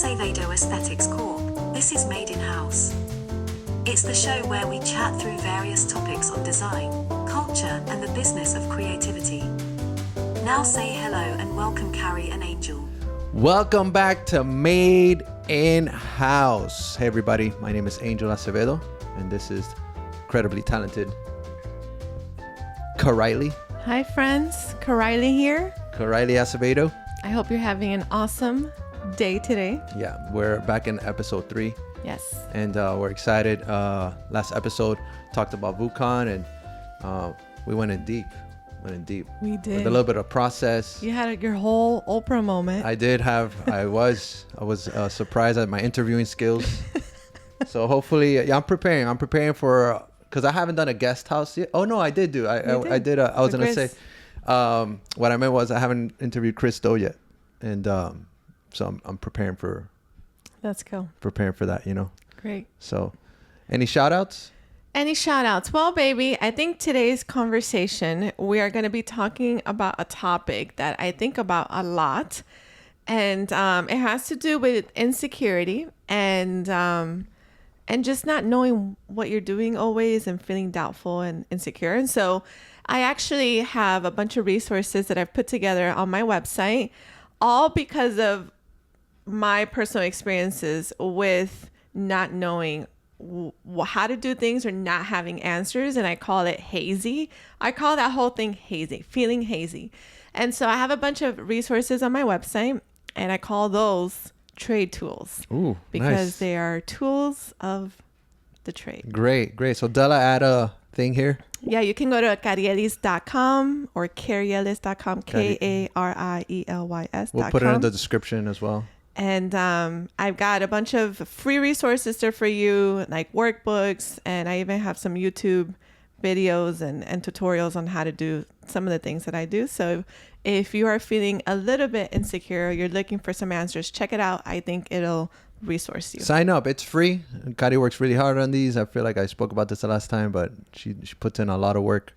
Acevedo Aesthetics Corp. This is Made in House. It's the show where we chat through various topics on design, culture, and the business of creativity. Now say hello and welcome Kary and Angel. Welcome back to Made in House. Hey everybody, my name is Angel Acevedo, and this is incredibly talented Karielys. Hi friends, Karielys here. Karielys Acevedo. I hope you're having an awesome day today. Yeah, we're back in episode 3. Yes. And we're excited. Last episode talked about VUCON, and we went in deep. We did. With a little bit of process. You had your whole Oprah moment. I was surprised at my interviewing skills. So hopefully, I'm preparing for, because I haven't done a guest house yet. Oh no, I did do. I did. I was gonna say, what I meant was I haven't interviewed Chris Doe yet, and so I'm preparing for. Let's go. Preparing for that, Great. So, any shout outs? Any shout outs? Well, baby, I think today's conversation, we are going to be talking about a topic that I think about a lot. And it has to do with insecurity and just not knowing what you're doing always and feeling doubtful and insecure. And so I actually have a bunch of resources that I've put together on my website, all because of my personal experiences with not knowing how to do things or not having answers. And I call it hazy. I call that whole thing hazy, feeling hazy. And so I have a bunch of resources on my website, and I call those trade tools. Ooh, because nice. they are tools of the trade. Great. So Della, add a thing here. Yeah, you can go to Karielys.com or Karielys.com, Karielys.com. We'll put it in the description as well. And I've got a bunch of free resources there for you, like workbooks, and I even have some YouTube videos and tutorials on how to do some of the things that I do. So if you are feeling a little bit insecure, you're looking for some answers, check it out. I think it'll resource you. Sign up. It's free. Kary works really hard on these. I feel like I spoke about this the last time, but she puts in a lot of work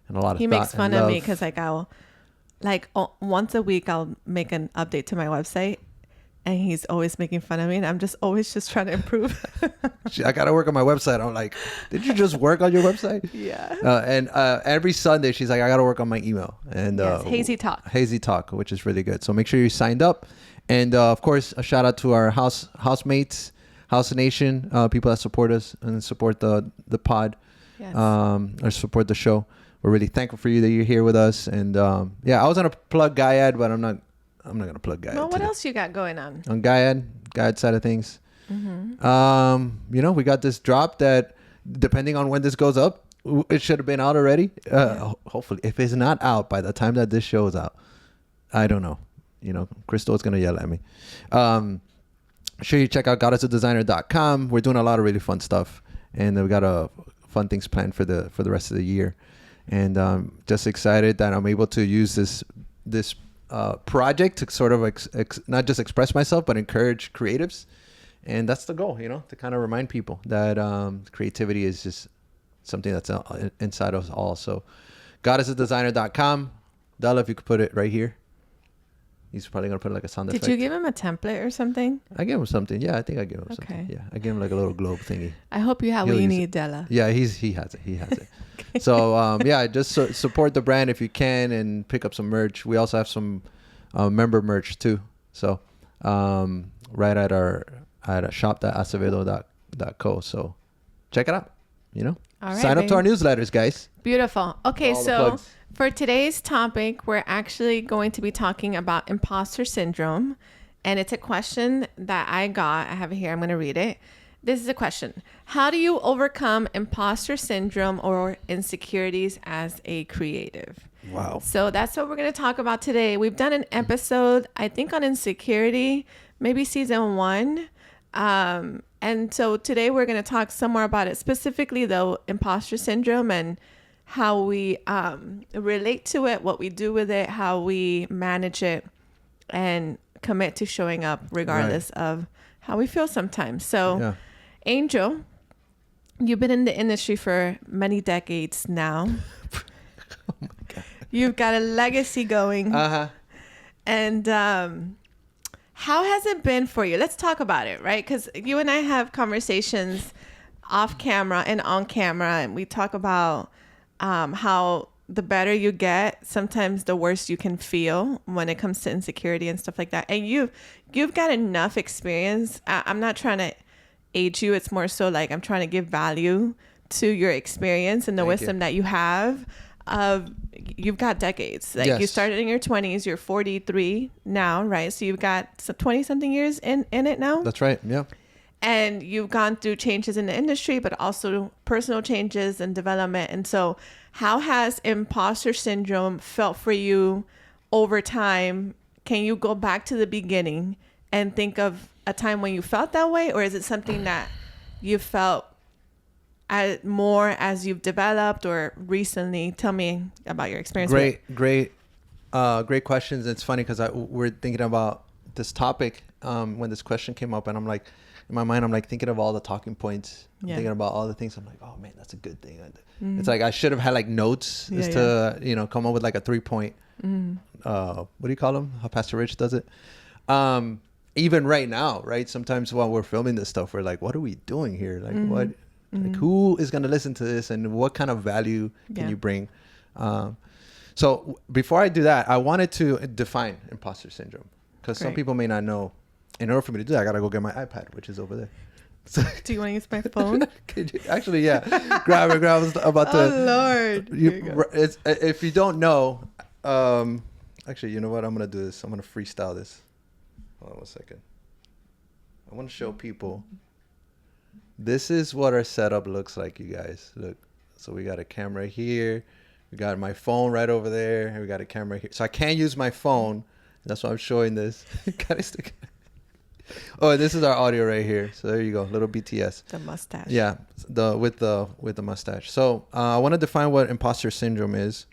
and a lot of He thought makes fun and of me love. because once a week I'll make an update to my website. And he's always making fun of me, and I'm just always trying to improve. I gotta work on my website. I'm like, did you just work on your website? Yeah. And every Sunday she's like, I gotta work on my email. And yes, Hazy Talk, which is really good. So make sure you signed up. And of course, a shout out to our housemates, House Nation, people that support us and support the pod, yes. Or support the show. We're really thankful for you that you're here with us. And I was gonna plug Gaiad, but I'm not gonna plug Gaiad. Well, what else you got going on? On Gaiad side of things, Mm-hmm. we got this drop that, depending on when this goes up, it should have been out already. Hopefully, if it's not out by the time that this show is out, I don't know. Crystal's gonna yell at me. Sure, you check out goddessadesigner.com. We're doing a lot of really fun stuff, and we got fun things planned for the rest of the year. And just excited that I'm able to use this project to sort of not just express myself, but encourage creatives. And that's the goal, to kind of remind people that creativity is just something that's inside of us all. So goddessadesigner.com. Della, if you could put it right here. He's probably going to put like a sound effect. Did you give him a template or something? I gave him something. Yeah, I think I gave him Okay. something. Yeah, I gave him like a little globe thingy. I hope you have He'll what you use need, it. Della. Yeah, he has it. Okay. So just support the brand if you can, and pick up some merch. We also have some member merch too. So right at shop.acevedo.co. So check it out. All right, sign up to our newsletters, guys. Beautiful. Okay, All the so plugs. for today's topic, we're actually going to be talking about imposter syndrome. And it's a question that I got. I have it here. I'm going to read it. This is a question. How do you overcome imposter syndrome or insecurities as a creative? Wow. So that's what we're going to talk about today. We've done an episode, I think, on insecurity, maybe season 1. And so today we're going to talk some more about it, specifically though, imposter syndrome and how we relate to it, what we do with it, how we manage it, and commit to showing up regardless of how we feel sometimes. So Angel, you've been in the industry for many decades now. Oh my God. You've got a legacy going. Uh-huh. And How has it been for you? Let's talk about it, right? Because you and I have conversations off camera and on camera, and we talk about how the better you get, sometimes the worse you can feel when it comes to insecurity and stuff like that. And you've got enough experience. I'm not trying to age you. It's more so like I'm trying to give value to your experience and the wisdom that you have. You've got decades. Like you started in your 20s. You're 43 now, right? So you've got 20 something years in it now. That's right. Yeah. And you've gone through changes in the industry, but also personal changes and development. And so how has imposter syndrome felt for you over time? Can you go back to the beginning and think of a time when you felt that way? Or is it something that you felt more as you've developed or recently? Tell me about your experience. Great questions. It's funny because we're thinking about this topic when this question came up, and I'm like, in my mind, I'm like thinking of all the talking points. I'm thinking about all the things. I'm like, oh man, that's a good thing. It's like I should have had like notes to come up with like a 3-point. What do you call them? How Pastor Rich does it. Even right now, right? Sometimes while we're filming this stuff, we're like, what are we doing here? Like what? Like who is going to listen to this, and what kind of value can you bring? So before I do that, I wanted to define imposter syndrome, because some people may not know. In order for me to do that, I got to go get my iPad, which is over there. So, do you want to use my phone? Actually, yeah. Grab it. I was about to. Oh, Lord. If you don't know, actually, you know what? I'm going to do this. I'm going to freestyle this. Hold on 1 second. I want to show people. This is what our setup looks like, you guys. Look. So we got a camera here. We got my phone right over there. And we got a camera here. So I can't use my phone. That's why I'm showing this. Oh, this is our audio right here. So there you go, little BTS. The mustache. Yeah, with the mustache. So I want to define what imposter syndrome is,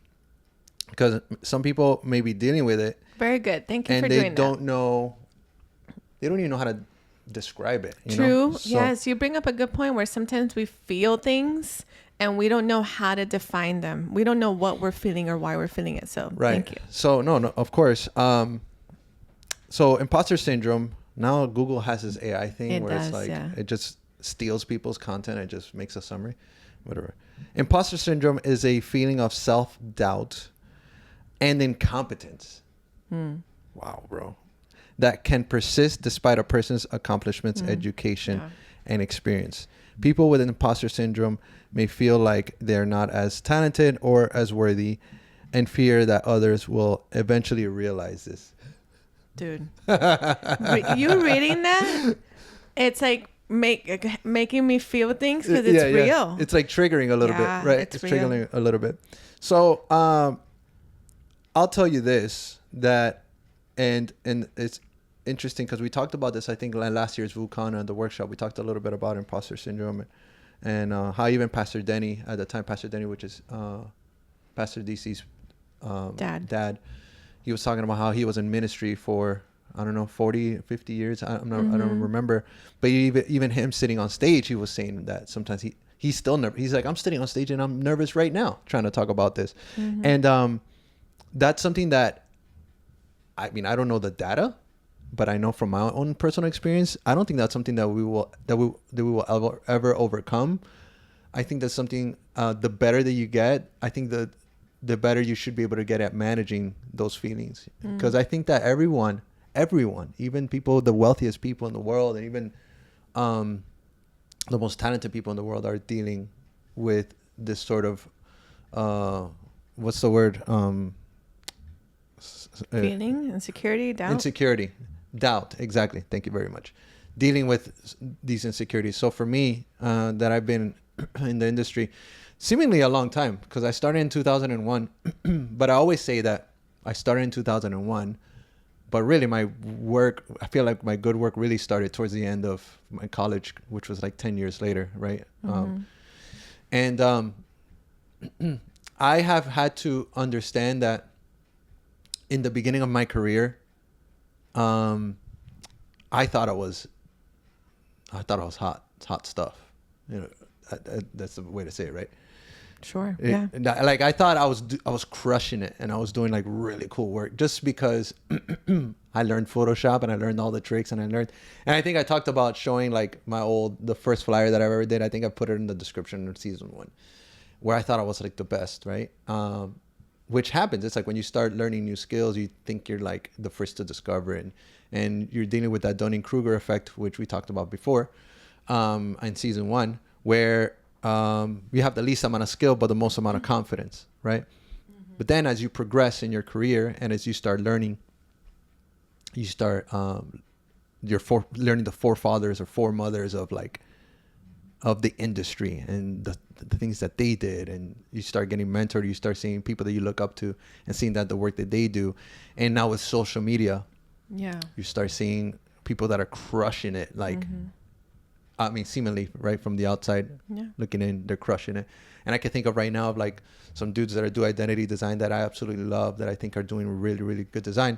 because some people may be dealing with it. Very good. Thank you for doing that. And they don't even know how to describe it. True. So, yes, you bring up a good point where sometimes we feel things and we don't know how to define them. We don't know what we're feeling or why we're feeling it. So thank you. So no, of course. So imposter syndrome. Now Google has this AI thing it's like it just steals people's content and just makes a summary, whatever. Imposter syndrome is a feeling of self-doubt and incompetence. Wow, bro. That can persist despite a person's accomplishments, education, and experience. People with imposter syndrome may feel like they're not as talented or as worthy, and fear that others will eventually realize this. Dude, you reading that? It's like making me feel things because it's real. It's like triggering a little bit, right? It's triggering a little bit. So I'll tell you this, that and it's interesting because we talked about this, I think, last year's VUCon and the workshop. We talked a little bit about imposter syndrome and how even Pastor Denny at the time, which is Pastor DC's dad. He was talking about how he was in ministry for, I don't know, 40, 50 years. I don't remember. But even him sitting on stage, he was saying that sometimes he's still nervous. He's like, I'm sitting on stage and I'm nervous right now trying to talk about this. And that's something that, I mean, I don't know the data, but I know from my own personal experience, I don't think that's something that we will ever overcome. I think that's something, the better that you get, I think the better you should be able to get at managing those feelings. Because I think that everyone, even people, the wealthiest people in the world, and even the most talented people in the world are dealing with this sort of, what's the word? Feeling, insecurity, doubt. Exactly. Thank you very much. Dealing with these insecurities. So for me, that I've been in the industry seemingly a long time, because I started in 2001, but I always say that I started in 2001, but really my work, I feel like my good work really started towards the end of my college, which was like 10 years later, right? I have had to understand that in the beginning of my career, I thought I was hot stuff. You know, that's the way to say it, right? Sure. Yeah. Like I thought I was crushing it, and I was doing like really cool work just because I learned Photoshop and I learned all the tricks, and I think I talked about showing like the first flyer that I ever did. I think I put it in the description of season 1, where I thought I was like the best, right? Which happens. It's like when you start learning new skills, you think you're like the first to discover it, and you're dealing with that Dunning-Kruger effect, which we talked about before, in season 1, where you have the least amount of skill but the most amount of confidence, right? Mm-hmm. But then as you progress in your career and as you start learning, you start learning the forefathers or foremothers of the industry and the things that they did, and you start getting mentored. You start seeing people that you look up to and seeing that the work that they do. And now with social media, you start seeing people that are crushing it, like I mean, seemingly, right, from the outside looking in, they're crushing it. And I can think of right now of like some dudes that do identity design that I absolutely love, that I think are doing really, really good design.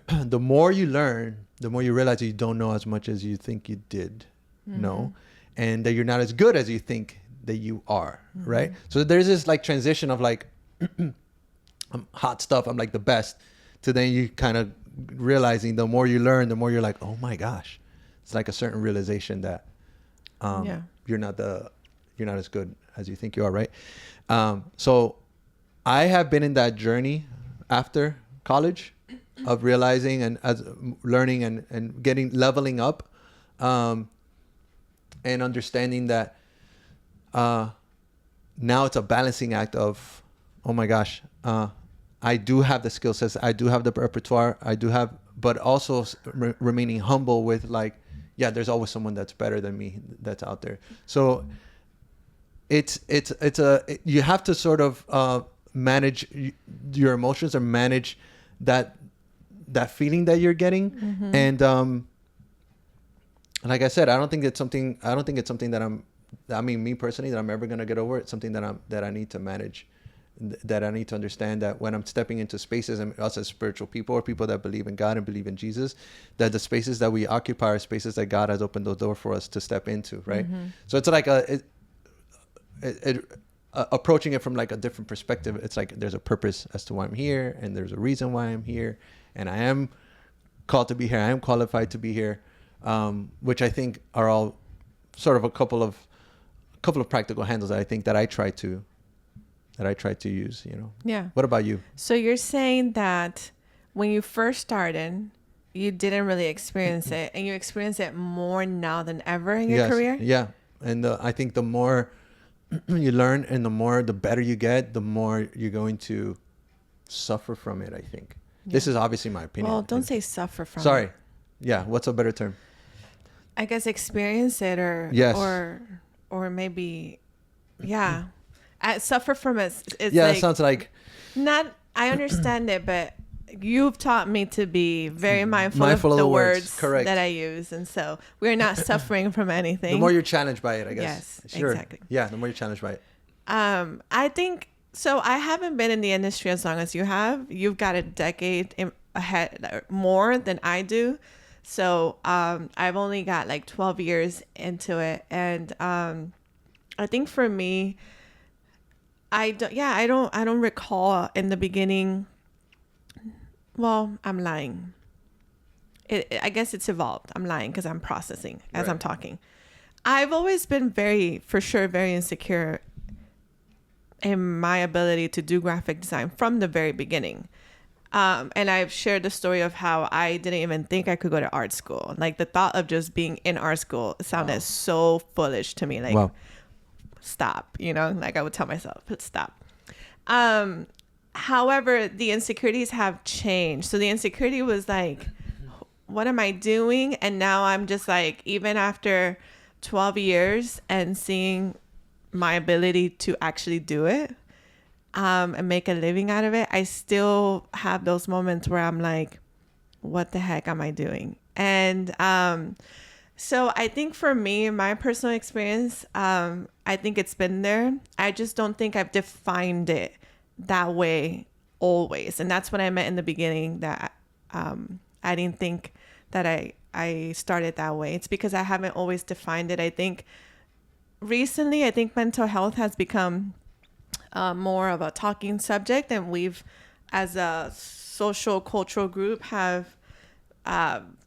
The more you learn, the more you realize that you don't know as much as you think you did know, and that you're not as good as you think that you are, right? So there's this like transition of like hot stuff, I'm like the best, to then you kind of realizing the more you learn, the more you're like, oh my gosh. It's like a certain realization that you're not as good as you think you are, right? So I have been in that journey after college of realizing and as learning and leveling up, and understanding that now it's a balancing act of, oh my gosh, I do have the skill sets, I do have the repertoire, but also remaining humble with like, yeah, there's always someone that's better than me that's out there. So you have to sort of manage your emotions or manage that feeling that you're getting. And like I said, I don't think it's something that me personally, that I'm ever going to get over. It's something that I need to manage, that I need to understand, that when I'm stepping into spaces, and us as spiritual people or people that believe in God and believe in Jesus, that the spaces that we occupy are spaces that God has opened the door for us to step into, right? So it's like approaching it from like a different perspective. It's like there's a purpose as to why I'm here, and there's a reason why I'm here, and I am called to be here. I am qualified to be here, which I think are all sort of a couple of practical handles that I think that I try to use, you know. Yeah. What about you? So you're saying that when you first started, you didn't really experience it, and you experience it more now than ever in your career? Yeah. And I think the more you learn and the better you get, the more you're going to suffer from it, I think. Yeah. This is obviously my opinion. Well, don't say suffer from it. Sorry. Yeah. What's a better term? I guess experience it or maybe, yeah. Suffer from it. It's it sounds like not. I understand it, but you've taught me to be very mindful of the words that I use, and so we're not suffering from anything. The more you're challenged by it, I guess. Yes, sure. Exactly. Yeah, the more you're challenged by it. I think so. I haven't been in the industry as long as you have. You've got a decade ahead more than I do. So I've only got like 12 years into it, and I think for me, I don't recall in the beginning. Well, I'm lying. I guess it's evolved. I'm lying because I'm processing as I'm talking. I've always been very insecure in my ability to do graphic design from the very beginning. And I've shared the story of how I didn't even think I could go to art school. Like the thought of just being in art school sounded so foolish to me. Like, stop, like I would tell myself, stop. However, the insecurities have changed. So the insecurity was like, what am I doing? And now I'm just like, even after 12 years and seeing my ability to actually do it, and make a living out of it, I still have those moments where I'm like, what the heck am I doing? And so I think for me, my personal experience, I think it's been there. I just don't think I've defined it that way always. And that's what I meant in the beginning, that I didn't think that I started that way. It's because I haven't always defined it. I think recently, mental health has become more of a talking subject, and we've, as a social cultural group, have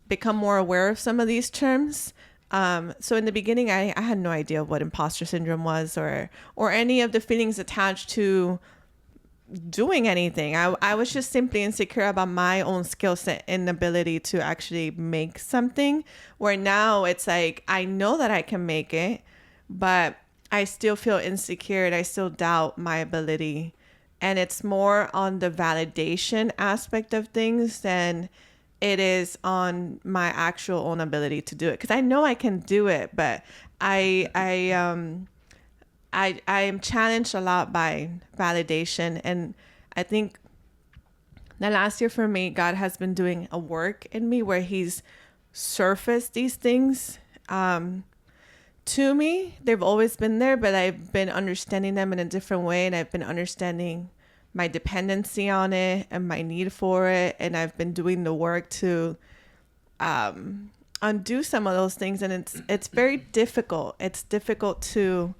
become more aware of some of these terms. So in the beginning, I had no idea what imposter syndrome was, or any of the feelings attached to doing anything. I was just simply insecure about my own skill set and ability to actually make something, where now it's like, I know that I can make it, but I still feel insecure and I still doubt my ability. And it's more on the validation aspect of things than it is on my actual own ability to do it. Because I know I can do it, but I am challenged a lot by validation. And I think the last year for me, God has been doing a work in me where he's surfaced these things to me. They've always been there, but I've been understanding them in a different way. And I've been understanding my dependency on it and my need for it. And I've been doing the work to undo some of those things. And it's very difficult. It's difficult to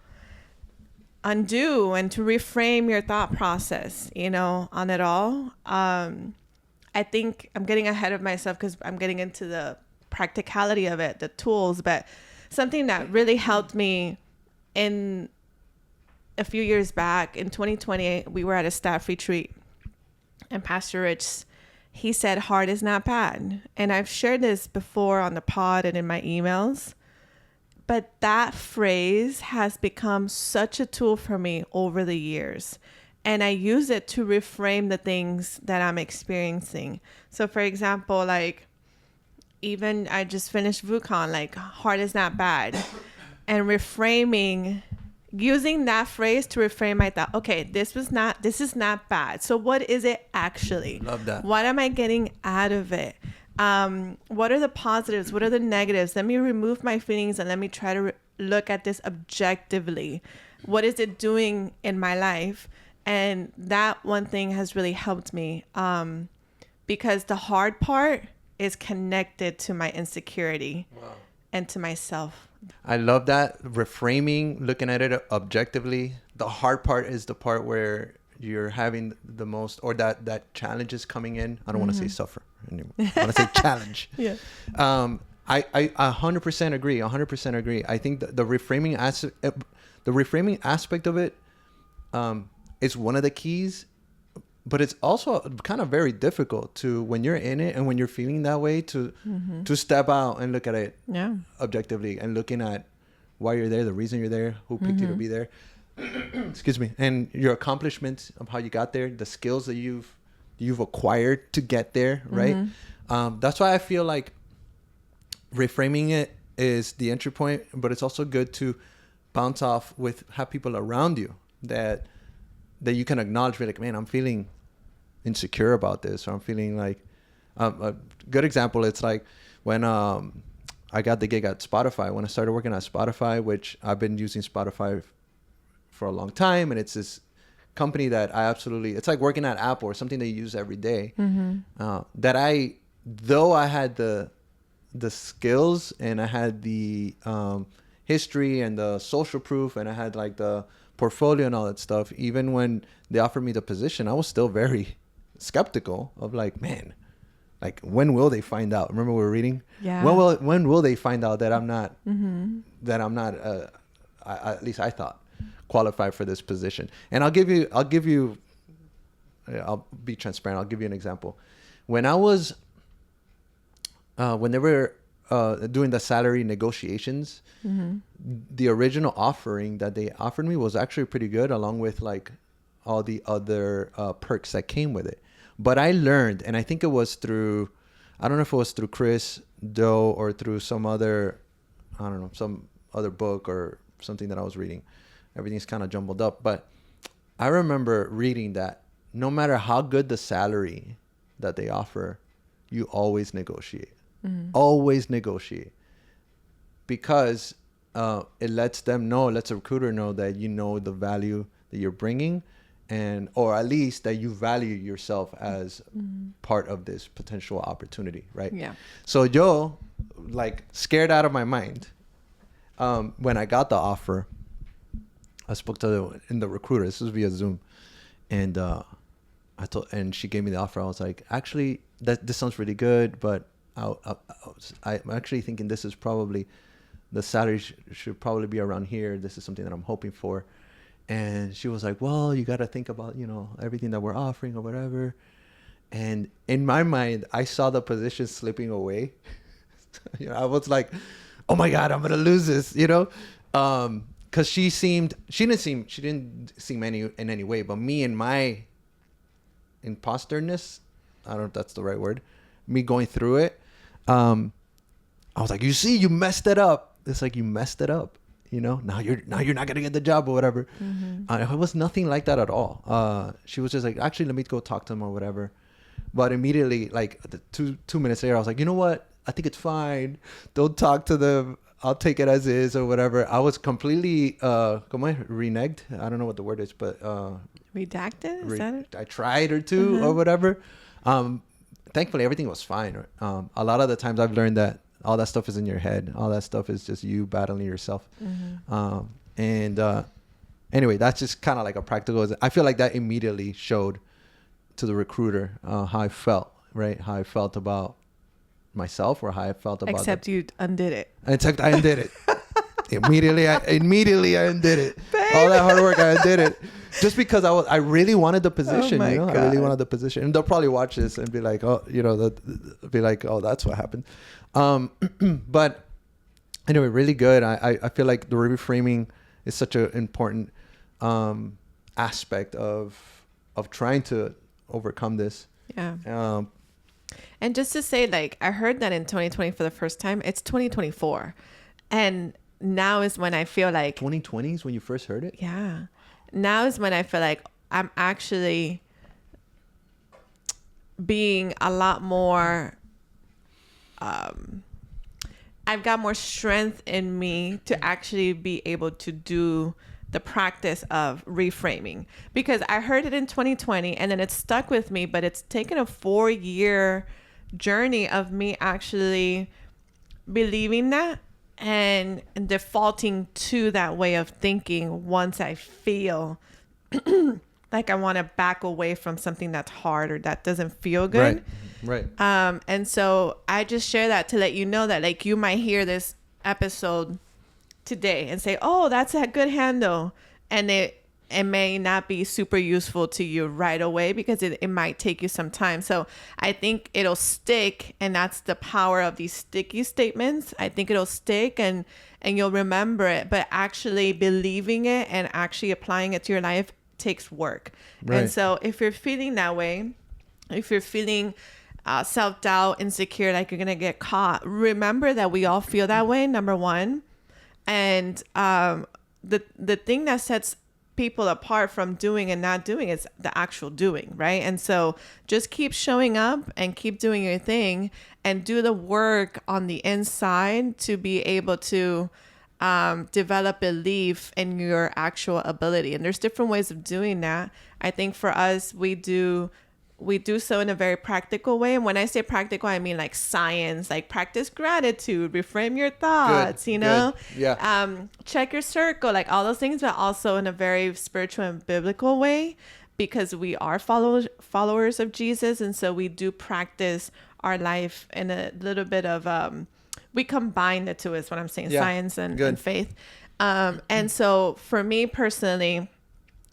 undo and to reframe your thought process, on it all. I think I'm getting ahead of myself because I'm getting into the practicality of it, the tools, but something that really helped me in a few years back in 2020, we were at a staff retreat, and Pastor Rich, he said, hard is not bad. And I've shared this before on the pod and in my emails, but that phrase has become such a tool for me over the years. And I use it to reframe the things that I'm experiencing. So for example, even I just finished VUCON, hard is not bad. And reframing, using that phrase to reframe my thought. Okay, this is not bad. So what is it actually? Love that. What am I getting out of it? What are the positives? What are the negatives? Let me remove my feelings and let me try to look at this objectively. What is it doing in my life? And that one thing has really helped me, because the hard part is connected to my insecurity. Wow. And to myself. I love that reframing, looking at it objectively. The hard part is the part where you're having the most, or that challenge is coming in. I don't want to say suffer anymore. I want to say challenge. Yeah. I 100% agree. 100% agree. I think the reframing aspect of it is one of the keys, but it's also kind of very difficult to, when you're in it and when you're feeling that way, to step out and look at it objectively, and looking at why you're there, the reason you're there, who picked you to be there. Excuse me. And your accomplishments of how you got there, the skills that you've acquired to get there, right? That's why I feel like reframing it is the entry point, but it's also good to bounce off with, have people around you that you can acknowledge, be like, man, I'm feeling insecure about this, or I'm feeling like, a good example, it's like when I got the gig at Spotify, when I started working at Spotify, which I've been using Spotify for a long time, and it's this company that it's like working at Apple or something that you use every day. That though I had the skills, and I had the history and the social proof, and I had the portfolio and all that stuff, even when they offered me the position, I was still very skeptical of man, when will they find out? Remember we were reading? Yeah. When will they find out that I'm not, at least I thought, qualified for this position? And I'll be transparent. I'll give you an example. When I was, when they were doing the salary negotiations, the original offering that they offered me was actually pretty good, along with all the other perks that came with it. But I learned, and I think it was through, I don't know if it was through Chris Doe or through some other book or something that I was reading. Everything's kind of jumbled up. But I remember reading that no matter how good the salary that they offer, you always negotiate. Always negotiate. Because it lets a recruiter know that you know the value that you're bringing, or at least that you value yourself as part of this potential opportunity, right? Yeah. So yo, scared out of my mind, when I got the offer, I spoke to in the recruiter. This was via Zoom, and and she gave me the offer. I was like, actually, this sounds really good, but I'm actually thinking this is probably the salary should probably be around here. This is something that I'm hoping for. And she was like, well, you got to think about, everything that we're offering or whatever. And in my mind, I saw the position slipping away. I was like, oh my God, I'm going to lose this, because she didn't seem in any way, but me and my imposterness, I don't know if that's the right word, me going through it, I was like, you messed it up. It's like, you messed it up, now you're not gonna get the job or whatever. It was nothing like that at all. She was just like, actually, let me go talk to him or whatever. But immediately, like 2 minutes later, I was like, you know what, I think it's fine, don't talk to them, I'll take it as is or whatever. I was completely reneged. I don't know what the word is, but redacted, is that it? I tried or two or whatever. Thankfully everything was fine. A lot of the times I've learned that all that stuff is in your head. All that stuff is just you battling yourself. Anyway, that's just kind of like a practical. I feel like that immediately showed to the recruiter how I felt, right? How I felt about myself, or how I felt about. Except you undid it. Except I undid it. Immediately I undid it. Babe. All that hard work, I undid it. Just because I really wanted the position, God. I really wanted the position. And they'll probably watch this and be like, oh, be like, oh, that's what happened. But anyway, really good. I feel like the reframing is such an important aspect of trying to overcome this. Yeah. And just to say, like, I heard that in 2020 for the first time. It's 2024. And now is when I feel like 2020 is when you first heard it. Yeah. Now is when I feel like I'm actually being a lot more, I've got more strength in me to actually be able to do the practice of reframing, because I heard it in 2020 and then it stuck with me, but it's taken a 4-year journey of me actually believing that and defaulting to that way of thinking once I feel like I want to back away from something that's hard or that doesn't feel good. Right. And so I just share that to let you know that, like, you might hear this episode today and say, oh, that's a good handle. And it may not be super useful to you right away because it might take you some time. So I think it'll stick, and that's the power of these sticky statements. I think it'll stick and you'll remember it, but actually believing it and actually applying it to your life takes work. Right. And so if you're feeling that way, if you're feeling self-doubt, insecure, like you're going to get caught, remember that we all feel that way, number one. And the thing that sets people apart from doing and not doing is the actual doing, right? And so just keep showing up and keep doing your thing and do the work on the inside to be able to develop belief in your actual ability. And there's different ways of doing that. I think for us, we do so in a very practical way. And when I say practical, I mean like science, like practice gratitude, reframe your thoughts, Good. Yeah. Check your circle, like all those things, but also in a very spiritual and biblical way, because we are followers of Jesus. And so we do practice our life in a little bit of, we combine the two is what I'm saying, science and faith. And so for me personally,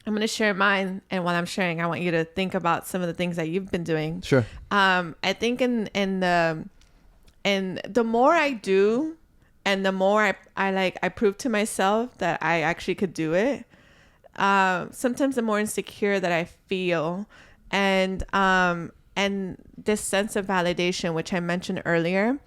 I'm going to share mine. And while I'm sharing, I want you to think about some of the things that you've been doing. Sure. I think in the more I do and the more I prove to myself that I actually could do it, sometimes the more insecure that I feel, and this sense of validation, which I mentioned earlier,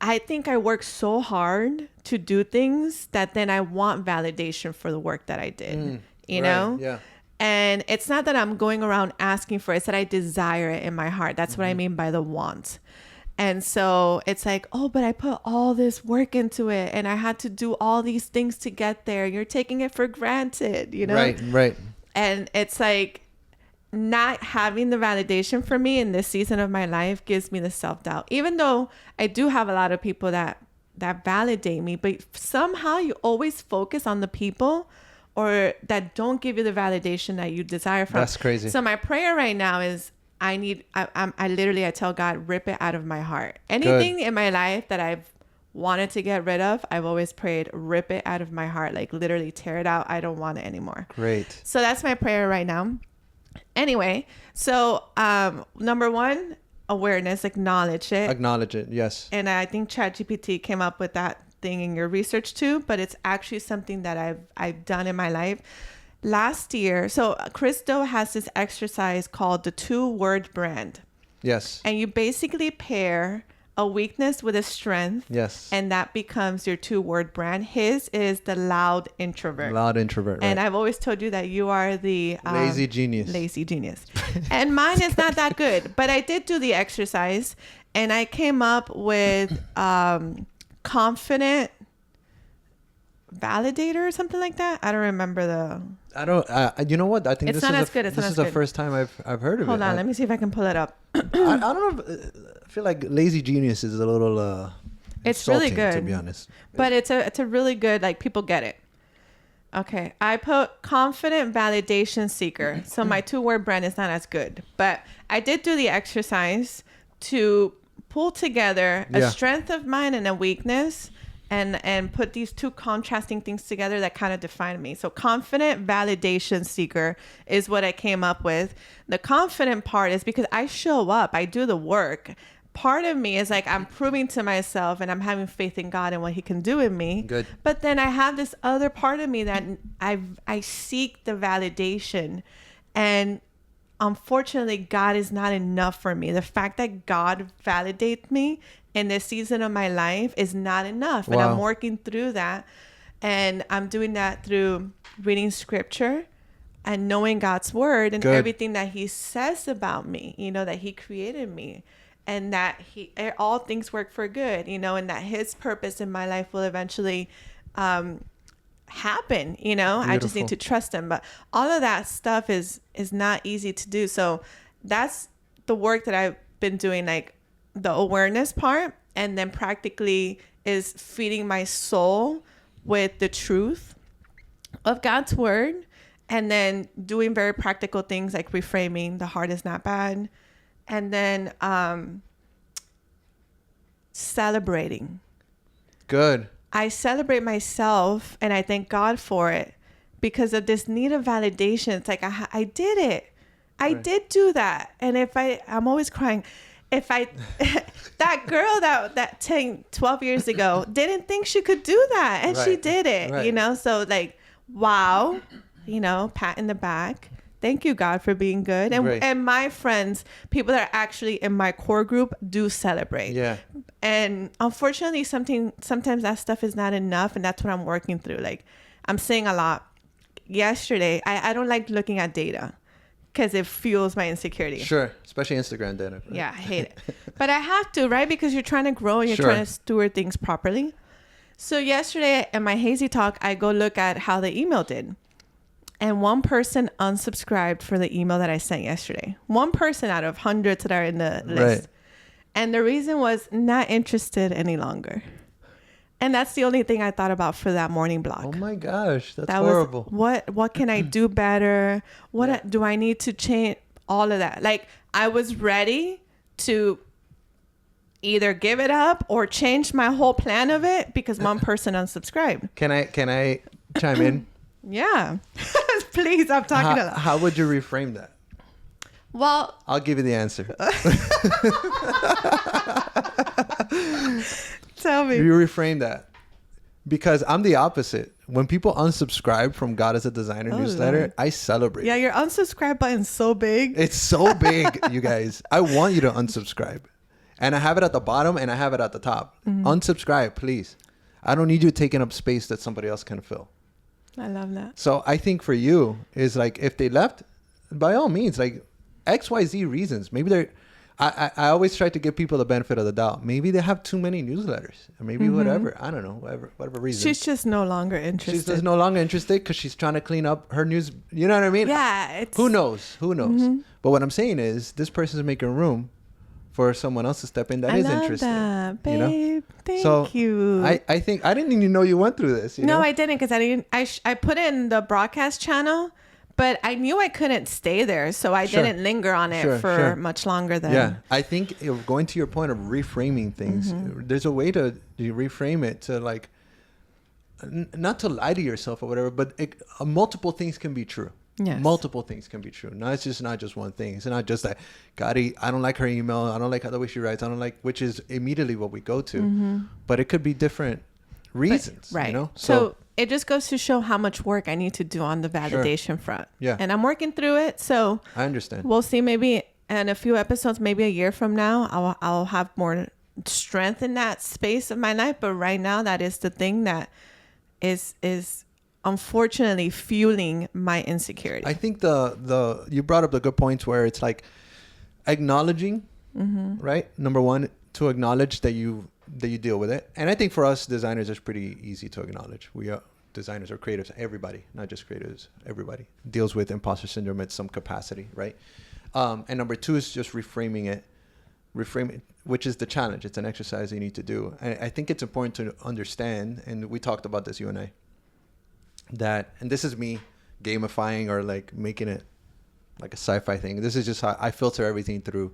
I think I work so hard to do things that then I want validation for the work that I did, you know? Yeah. And it's not that I'm going around asking for it. It's that I desire it in my heart. That's what I mean by the want. And so it's like, oh, but I put all this work into it and I had to do all these things to get there. You're taking it for granted, you know? Right. And it's like, not having the validation for me in this season of my life gives me the self-doubt, even though I do have a lot of people that validate me, but somehow you always focus on the people or that don't give you the validation that you desire from. That's crazy. So my prayer right now is I literally tell God, rip it out of my heart. Anything in my life that I've wanted to get rid of, I've always prayed, rip it out of my heart, like literally tear it out. I don't want it anymore. Great. So that's my prayer right now. Anyway, so number one, awareness, acknowledge it. Yes. And I think ChatGPT came up with that thing in your research too, but it's actually something that I've done in my life. Last year, so Christo has this exercise called the 2-word brand. Yes. And you basically pair a weakness with a strength. Yes. And that becomes your 2-word brand. His is the loud introvert. Loud introvert, right. And I've always told you that you are the lazy genius. Lazy genius. And mine is not that good. But I did do the exercise and I came up with confident validator or something like that. I don't remember the... I don't... you know what? I think it's this not is as good. It's this not is as the good. first time I've heard of it. Hold on. Let me see if I can pull it up. I don't know. I feel like lazy genius is a little... it's really insulting, good. to be honest. But it's a really good... Like, people get it. Okay. I put confident validation seeker. So my 2-word brand is not as good. But I did do the exercise to pull together a strength of mine and a weakness and put these two contrasting things together that kind of define me. So confident validation seeker is what I came up with. The confident part is because I show up, I do the work. Part of me is like, I'm proving to myself and I'm having faith in God and what he can do in me. Good. But then I have this other part of me that I seek the validation, and unfortunately, God is not enough for me. The fact that God validates me in this season of my life is not enough. Wow. And I'm working through that. And I'm doing that through reading scripture and knowing God's word and Good. everything that he says about me, that he created me and that all things work for good, and that his purpose in my life will eventually happen. I just need to trust him. But all of that stuff is not easy to do. So that's the work that I've been doing, like the awareness part, and then practically is feeding my soul with the truth of God's word, and then doing very practical things like reframing, the heart is not bad, and then celebrating. Good. I celebrate myself and I thank God for it because of this need of validation. It's like, I did it. I did do that. And I'm always crying. That girl that 12 years ago didn't think she could do that. And she did it, so like, wow, pat in the back. Thank you, God, for being good. And my friends, people that are actually in my core group, do celebrate. Yeah. And unfortunately, sometimes that stuff is not enough. And that's what I'm working through. Like, I'm saying a lot. Yesterday, I don't like looking at data because it fuels my insecurity. Sure. Especially Instagram data. Right? Yeah, I hate it. But I have to, right? Because you're trying to grow and you're trying to steward things properly. So yesterday in my hazy talk, I go look at how the email did. And one person unsubscribed for the email that I sent yesterday. One person out of hundreds that are in the list. Right. And the reason was not interested any longer. And that's the only thing I thought about for that morning block. Oh my gosh, that's horrible. What can I do better? What do I need to change? All of that. Like, I was ready to either give it up or change my whole plan of it because one person unsubscribed. Can I chime in? Yeah. Please, I'm talking a lot. How would you reframe that? Well, I'll give you the answer. Tell me. You reframe that. Because I'm the opposite. When people unsubscribe from God as a Designer newsletter, Lord. I celebrate. Yeah, your unsubscribe button's so big. It's so big, you guys. I want you to unsubscribe. And I have it at the bottom and I have it at the top. Mm-hmm. Unsubscribe, please. I don't need you taking up space that somebody else can fill. I love that. So I think for you is like, if they left, by all means, like XYZ reasons. Maybe they're, I always try to give people the benefit of the doubt. Maybe they have too many newsletters, or maybe whatever. I don't know, whatever reason. She's just no longer interested. She's just no longer interested because she's trying to clean up her news. You know what I mean? Yeah. Who knows? Who knows? Mm-hmm. But what I'm saying is, this person is making room for someone else to step in. That I is love interesting. that, babe. You know? Thank you. I think I didn't even know you went through this. You No, know? I didn't, because I put it in the broadcast channel, but I knew I couldn't stay there, so I Sure. didn't linger on it for much longer than. Yeah, I think going to your point of reframing things, there's a way to reframe it to like, not to lie to yourself or whatever, but multiple things can be true. Yes. Multiple things can be true. No, it's just not just one thing. It's not just that, Kary, I don't like her email. I don't like the way she writes. I don't like, which is immediately what we go to. But it could be different reasons, Right. you know? So it just goes to show how much work I need to do on the validation front. Yeah. And I'm working through it. So I understand. we'll see, maybe in a few episodes, maybe a year from now, I'll have more strength in that space of my life. But right now, that is the thing that is unfortunately fueling my insecurity. I think the you brought up the good points where it's like acknowledging, right? Number one, to acknowledge that you deal with it. And I think for us designers, it's pretty easy to acknowledge. We are designers or creatives. Everybody, not just creatives, everybody deals with imposter syndrome at some capacity, right? And number two is just reframe it, which is the challenge. It's an exercise you need to do. And I think it's important to understand, and we talked about this, you and I, that, and this is me gamifying or like making it like a sci-fi thing. This is just how I filter everything through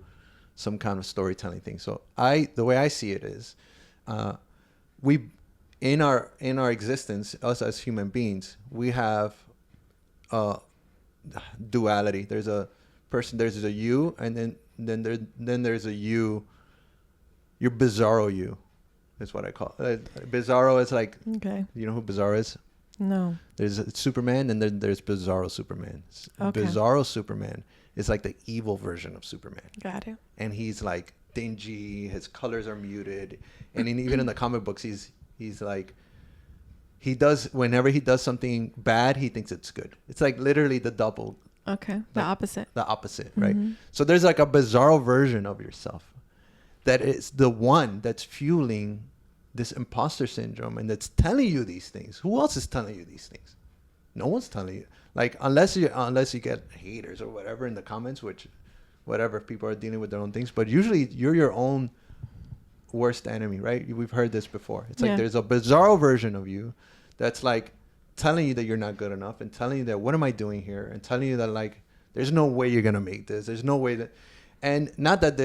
some kind of storytelling thing. So the way I see it is, we, in our existence, us as human beings, we have duality. There's a person, there's a you, and then there's a you, your bizarro you, is what I call it. Bizarro is like, Okay. you know who Bizarro is? No. There's Superman, and then there's Bizarro Superman. Okay. Bizarro Superman is like the evil version of Superman. Got it. And he's like dingy, his colors are muted, and even in the comic books, he's like, whenever he does something bad, he thinks it's good. It's like literally the double. Okay. The opposite. The opposite, right? So there's like a Bizarro version of yourself that is the one that's fueling this imposter syndrome, and that's telling you these things. Who else is telling you these things? No one's telling you. Like, unless you get haters or whatever in the comments, which whatever, people are dealing with their own things, but usually you're your own worst enemy, right? We've heard this before. It's like there's a Bizarro version of you that's like telling you that you're not good enough, and telling you that, what am I doing here? And telling you that, like, there's no way you're gonna make this. There's no way that, and not that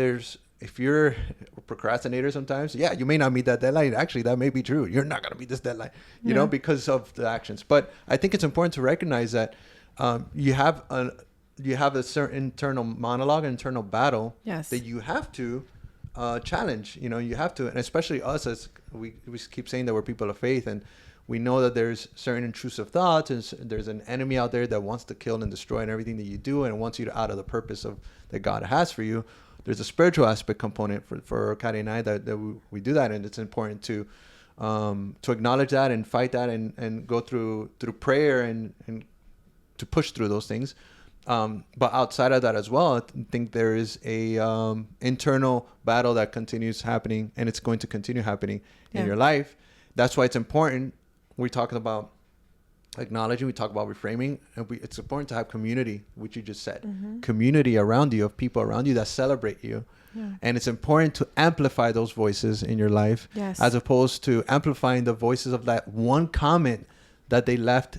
if you're a procrastinator sometimes, yeah, you may not meet that deadline. Actually, that may be true. You're not going to meet this deadline, you know, because of the actions. But I think it's important to recognize that you have a certain internal monologue, internal battle that you have to challenge. You know, you have to, and especially us, as we keep saying that we're people of faith, and we know that there's certain intrusive thoughts, and there's an enemy out there that wants to kill and destroy and everything that you do, and wants you to out of the purpose that God has for you. There's a spiritual aspect component for Kary and I that we do that, and it's important to acknowledge that and fight that and go through prayer and to push through those things. But outside of that as well, I think there is a internal battle that continues happening, and it's going to continue happening in your life. That's why it's important. We're talking about acknowledging, we talk about reframing, and it's important to have community, which you just said, community around you, of people around you that celebrate you. And it's important to amplify those voices in your life, as opposed to amplifying the voices of that one comment that they left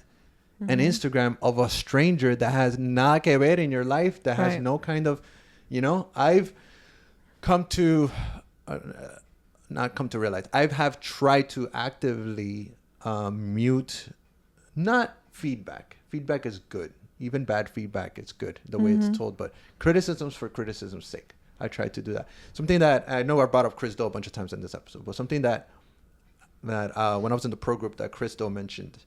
on Instagram of a stranger that has nada que ver in your life, that has no kind of, you know. I've come to realize, I have tried to actively mute. Not feedback. Feedback is good. Even bad feedback is good, the way it's told. But criticisms for criticism's sake, I tried to do that. Something that I know I brought up Chris Do a bunch of times in this episode, but something that when I was in the pro group that Chris Do mentioned,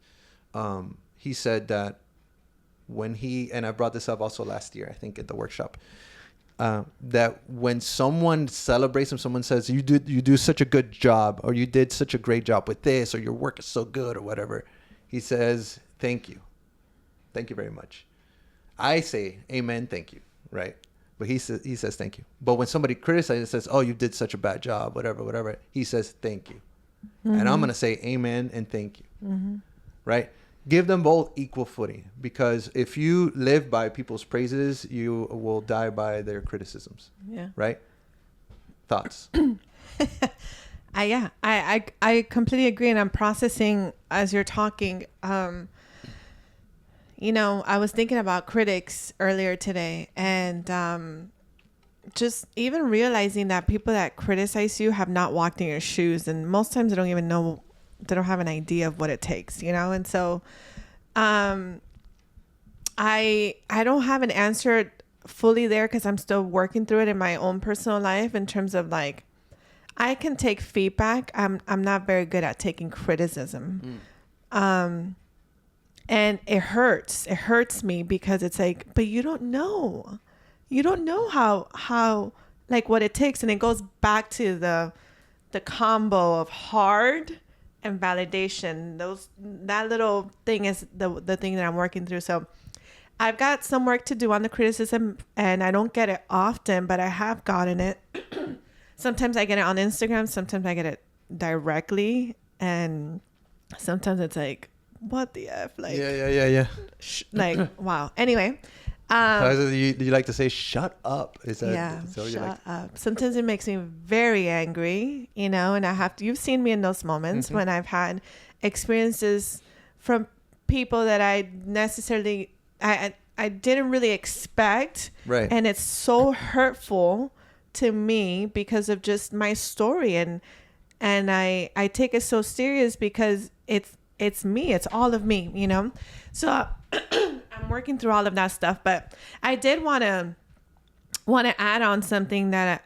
he said that when and I brought this up also last year, I think at the workshop, that when someone celebrates him, someone says, you do such a good job, or you did such a great job with this, or your work is so good, or whatever, he says, thank you. Thank you very much. I say, amen, thank you, right? But he says thank you. But when somebody criticizes and says, oh, you did such a bad job, whatever, he says thank you. And I'm going to say amen and thank you, right? Give them both equal footing, because if you live by people's praises, you will die by their criticisms, right? thoughts? I completely agree, and I'm processing as you're talking. You know, I was thinking about critics earlier today, and just even realizing that people that criticize you have not walked in your shoes, and most times they don't even know, they don't have an idea of what it takes, you know. And so I don't have an answer fully there because I'm still working through it in my own personal life in terms of like, I can take feedback. I'm not very good at taking criticism. And it hurts. It hurts me because it's like, but you don't know. You don't know how like what it takes. And it goes back to the combo of hard and validation. That little thing is the thing that I'm working through. So I've got some work to do on the criticism, and I don't get it often, but I have gotten it. Sometimes I get it on Instagram. Sometimes I get it directly. And sometimes it's like, what the F? Like, yeah. Like, wow. Anyway. Do you like to say, shut up? Is that, yeah, shut up. Sometimes it makes me very angry, you know, and you've seen me in those moments when I've had experiences from people that I necessarily, I didn't really expect. Right. And it's so hurtful to me because of just my story. And I take it so serious because it's me. It's all of me, you know? So I'm working through all of that stuff, but I did want to add on something that,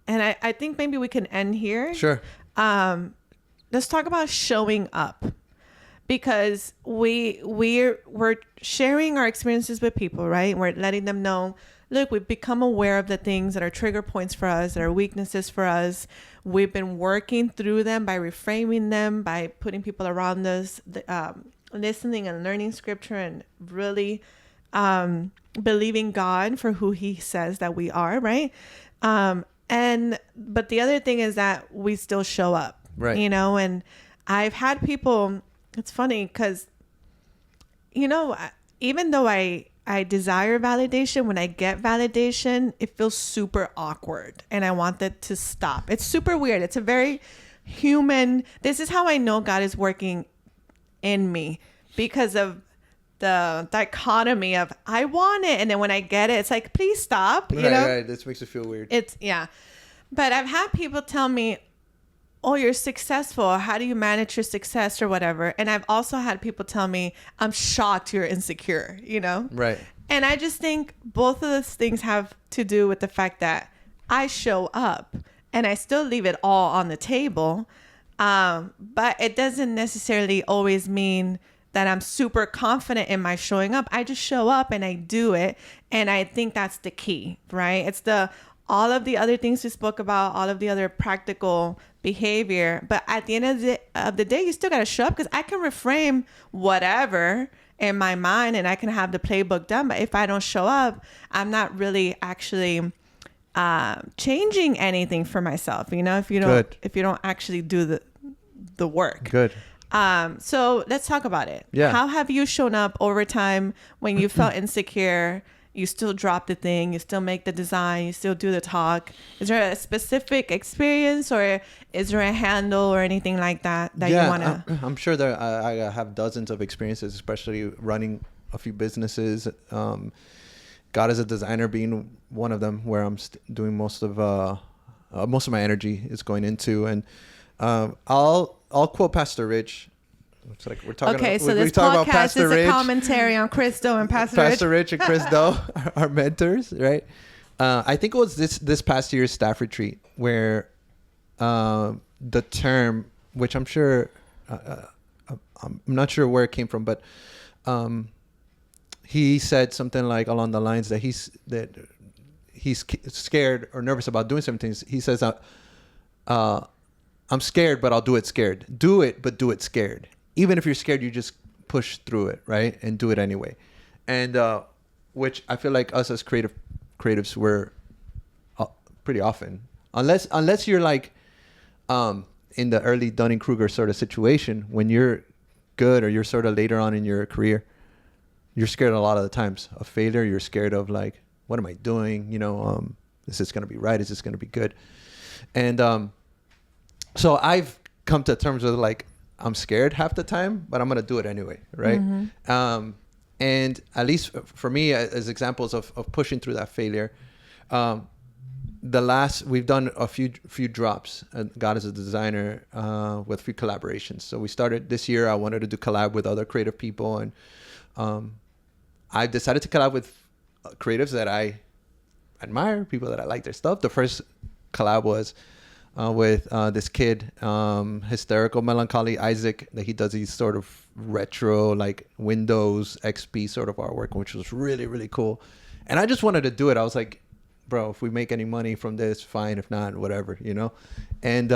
and I think maybe we can end here. Sure. Let's talk about showing up, because we're sharing our experiences with people, right? We're letting them know, look, we've become aware of the things that are trigger points for us, that are weaknesses for us. We've been working through them by reframing them, by putting people around us, listening and learning scripture, and really believing God for who he says that we are, right? But the other thing is that we still show up, right? You know, and I've had people, it's funny because, you know, even though I desire validation, when I get validation, it feels super awkward and I want that to stop. It's super weird. It's a very human, this is how I know God is working in me, because of the dichotomy of I want it, and then when I get it, it's like, please stop, you know? Right. This makes it feel weird. But I've had people tell me, oh, you're successful. How do you manage your success or whatever? And I've also had people tell me, I'm shocked you're insecure, you know? Right. And I just think both of those things have to do with the fact that I show up and I still leave it all on the table. But it doesn't necessarily always mean that I'm super confident in my showing up. I just show up and I do it. And I think that's the key, right? It's all of the other things we spoke about, all of the other practical behavior. But at the end of the day, you still got to show up, because I can reframe whatever in my mind and I can have the playbook done. But if I don't show up, I'm not really actually changing anything for myself. You know, if you don't actually do the work. Good. So let's talk about it. Yeah. How have you shown up over time when you felt insecure? You still drop the thing, you still make the design, you still do the talk. Is there a specific experience, or is there a handle or anything like that you want to? I'm sure that I have dozens of experiences, especially running a few businesses. God as a designer being one of them, where I'm doing most of my energy is going into. And I'll quote Pastor Rich. It's like we're talking. Okay, so this podcast is a commentary on Chris Do and Pastor Rich and Chris Do, our mentors, right? I think it was this past year's staff retreat where the term, which I'm sure, I'm not sure where it came from, but he said something like along the lines that he's scared or nervous about doing some things. He says, "I'm scared, but I'll do it scared. Do it, but do it scared." Even if you're scared, you just push through it, right? And do it anyway. And which I feel like us as creatives were pretty often. Unless you're like in the early Dunning-Kruger sort of situation, when you're good or you're sort of later on in your career, you're scared a lot of the times of failure. You're scared of like, what am I doing? You know, Is this going to be right? Is this going to be good? And so I've come to terms with like, I'm scared half the time, but I'm going to do it anyway, right? And at least for me, as examples of pushing through that failure, we've done a few drops and got as a designer with a few collaborations. So we started this year. I wanted to do collab with other creative people, and I decided to collab with creatives that I admire, people that I like their stuff. The first collab was with this kid, hysterical melancholy Isaac, that he does these sort of retro like Windows XP sort of artwork, which was really, really cool. And I just wanted to do it. I was like, bro, if we make any money from this, fine. If not, whatever, you know. And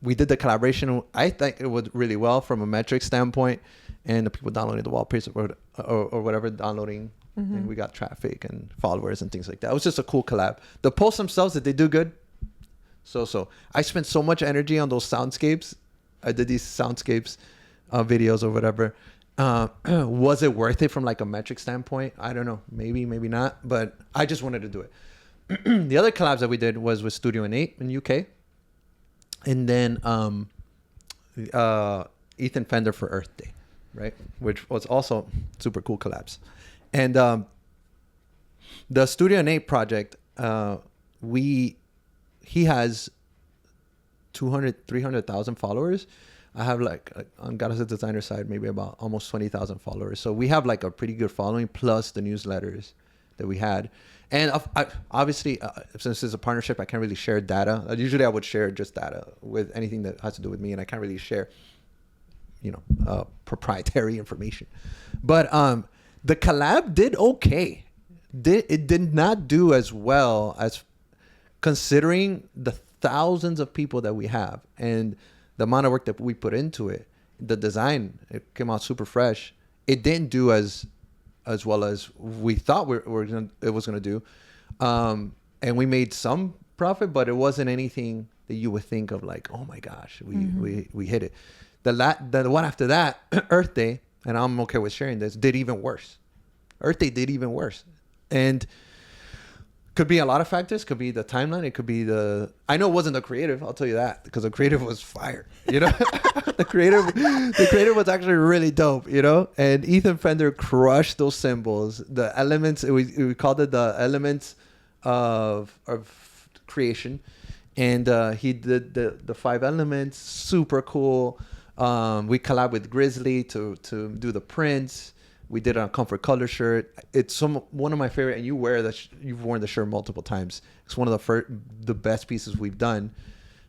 we did the collaboration. I think it went really well from a metric standpoint, and the people downloading the wallpaper or whatever downloading, and we got traffic and followers and things like that. It was just a cool collab. The posts themselves, did they do good? So I spent so much energy on those soundscapes. I did these soundscapes videos or whatever. Was it worth it from like a metric standpoint? I don't know. Maybe not. But I just wanted to do it. The other collabs that we did was with Studio Innate in UK. And then Ethan Fender for Earth Day, right? Which was also super cool collabs. And the Studio Innate project, he has 300,000 followers. I have like on God as a Designer side, maybe about almost 20,000 followers. So we have like a pretty good following, plus the newsletters that we had. And obviously, since it's a partnership, I can't really share data. Usually I would share just data with anything that has to do with me, and I can't really share, proprietary information. But the collab did okay. It did not do as well as, considering the thousands of people that we have and the amount of work that we put into it. The design, it came out super fresh. It didn't do as well as we thought it was going to do. And we made some profit, but it wasn't anything that you would think of like, oh my gosh, we hit it. The one after that, Earth Day, and I'm okay with sharing this, did even worse. Earth Day did even worse. And could be a lot of factors. Could be the timeline. It could be I know it wasn't the creative. I'll tell you that, because the creative was fire. The creative was actually really dope. And Ethan Fender crushed those symbols. The elements. We called it the elements of creation, and he did the 5 elements. Super cool. We collabed with Grizzly to do the prints. We did it on Comfort Color shirt. It's one of my favorite, and you've worn the shirt multiple times. It's one of the best pieces we've done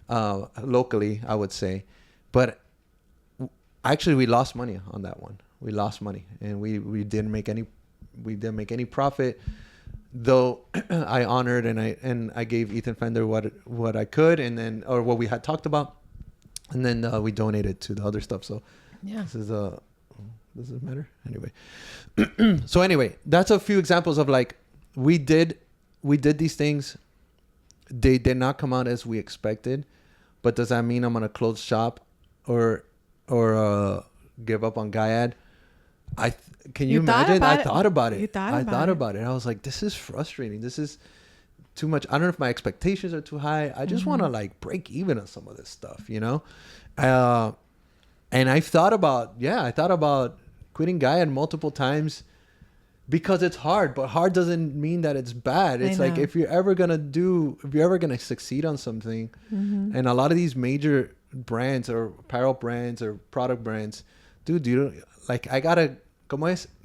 locally, I would say. But actually, we lost money on that one. We lost money, and we didn't make any profit. Though I honored and I gave Ethan Fender what I could, or what we had talked about, and then we donated to the other stuff. So yeah, this is does it matter? Anyway. So anyway, that's a few examples of like, we did these things. They did not come out as we expected, but does that mean I'm going to close shop or give up on Gaiad? Can you imagine? I thought about it. I thought about it. I was like, this is frustrating. This is too much. I don't know if my expectations are too high. I just want to like break even on some of this stuff, and I thought about quitting Gaiad multiple times, because it's hard, but hard doesn't mean that it's bad. It's like, if you're ever going to succeed on something, and a lot of these major brands or apparel brands or product brands, dude, I gotta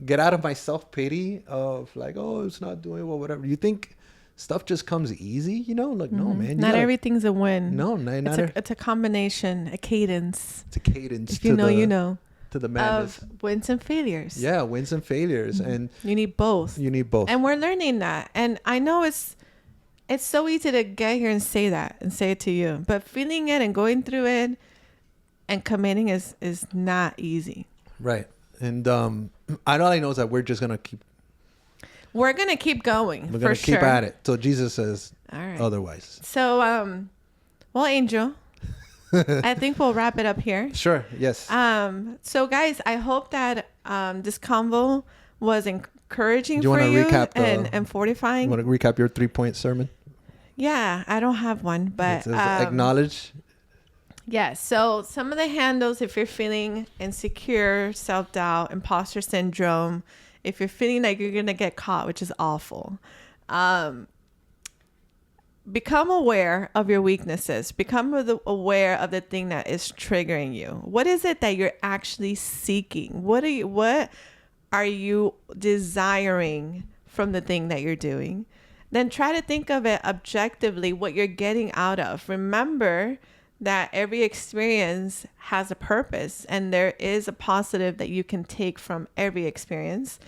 get out of my self-pity of like, oh, it's not doing well, whatever. You think stuff just comes easy, no, man. Not everything's a win. No, it's a combination, a cadence. It's a cadence. If you know. To the madness. Of wins and failures. Yeah, wins and failures. And you need both. And we're learning that. And I know it's so easy to get here and say it to you. But feeling it and going through it and committing is not easy. Right. And all I know is that we're just going to keep. We're going to keep going. We're going to keep at it till Jesus says otherwise. So, Angel, I think we'll wrap it up here. Sure. Yes. So guys, I hope that this convo was encouraging for you and fortifying. You want to recap your 3-point sermon? Yeah, I don't have one, but It says acknowledge. yeah. So some of the handles, if you're feeling insecure, self-doubt, imposter syndrome, if you're feeling like you're gonna get caught, which is awful, become aware of your weaknesses. Become aware of the thing that is triggering you. What is it that you're actually seeking? What are you desiring from the thing that you're doing? Then try to think of it objectively, what you're getting out of. Remember that every experience has a purpose, and there is a positive that you can take from every experience.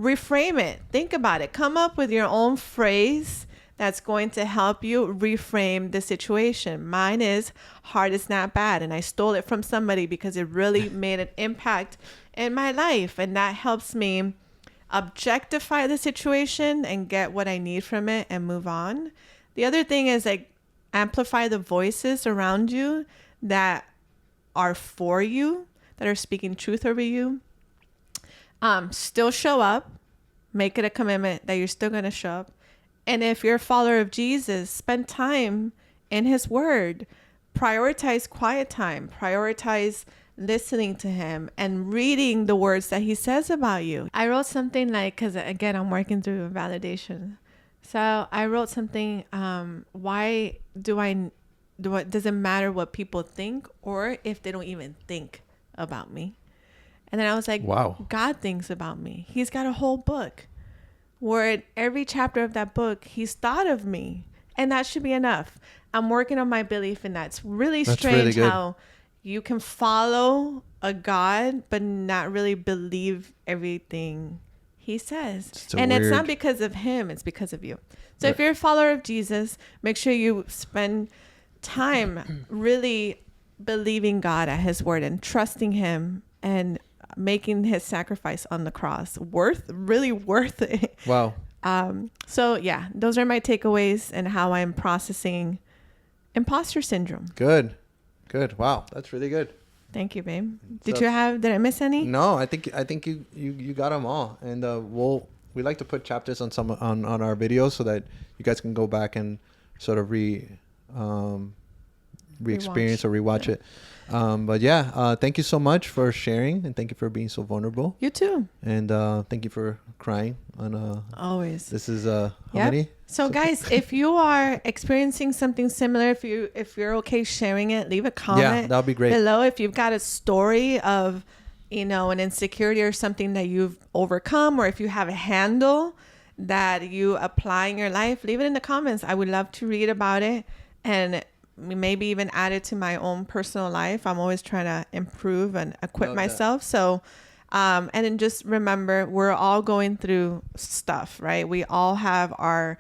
Reframe it. Think about it. Come up with your own phrase that's going to help you reframe the situation. Mine is hard is not bad. And I stole it from somebody because it really made an impact in my life. And that helps me objectify the situation and get what I need from it and move on. The other thing is like amplify the voices around you that are for you, that are speaking truth over you. Still show up. Make it a commitment that you're still going to show up. And if you're a follower of Jesus, spend time in his word. Prioritize quiet time. Prioritize listening to him and reading the words that he says about you. I wrote something like, because again, I'm working through validation. So I wrote something, why does it matter what people think or if they don't even think about me? And then I was like, wow, God thinks about me. He's got a whole book where in every chapter of that book, he's thought of me. And that should be enough. I'm working on my belief in that. It's really strange how you can follow a God, but not really believe everything he says. It's not because of him, it's because of you. So if you're a follower of Jesus, make sure you spend time really believing God at his word and trusting him and making his sacrifice on the cross really worth it. Wow. So yeah, those are my takeaways and how I'm processing imposter syndrome. Good. Wow, that's really good. Thank you, babe. Did I miss any? No, I think you got them all. And we like to put chapters on our videos so that you guys can go back and sort of re-experience or rewatch it. But yeah, thank you so much for sharing, and thank you for being so vulnerable. You too. And thank you for crying on always. This is how many? So guys, if you are experiencing something similar, if you're okay sharing it, leave a comment. Yeah, that'll be great. Below, if you've got a story of an insecurity or something that you've overcome, or if you have a handle that you apply in your life, leave it in the comments. I would love to read about it and maybe even add it to my own personal life. I'm always trying to improve and equip myself. So, and then just remember, we're all going through stuff, right? We all have our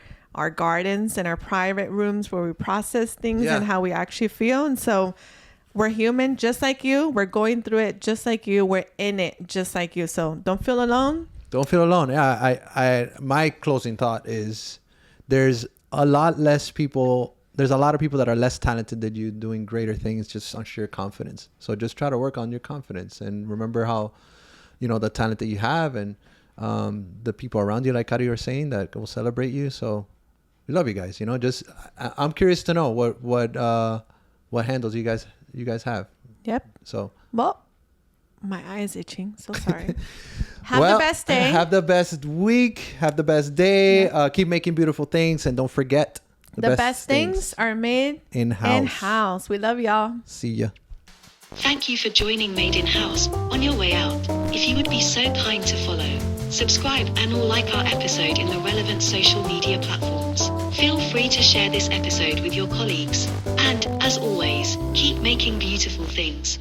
gardens and our private rooms where we process things and how we actually feel. And so we're human just like you. We're going through it just like you. We're in it just like you. So don't feel alone. Don't feel alone. Yeah, my closing thought is there's a lot of people that are less talented than you doing greater things just on sheer confidence. So just try to work on your confidence and remember how, the talent that you have and the people around you, like Kary was saying, that will celebrate you. So we love you guys. I'm curious to know what handles you guys have. Yep. So. Well, my eye is itching. So sorry. Have the best day. Have the best week. Have the best day. Yeah. Keep making beautiful things, and don't forget. The best things are made in-house. We love y'all. See ya. Thank you for joining Made in House. On your way out, if you would be so kind to follow, subscribe, and or like our episode in the relevant social media platforms. Feel free to share this episode with your colleagues. And, as always, keep making beautiful things.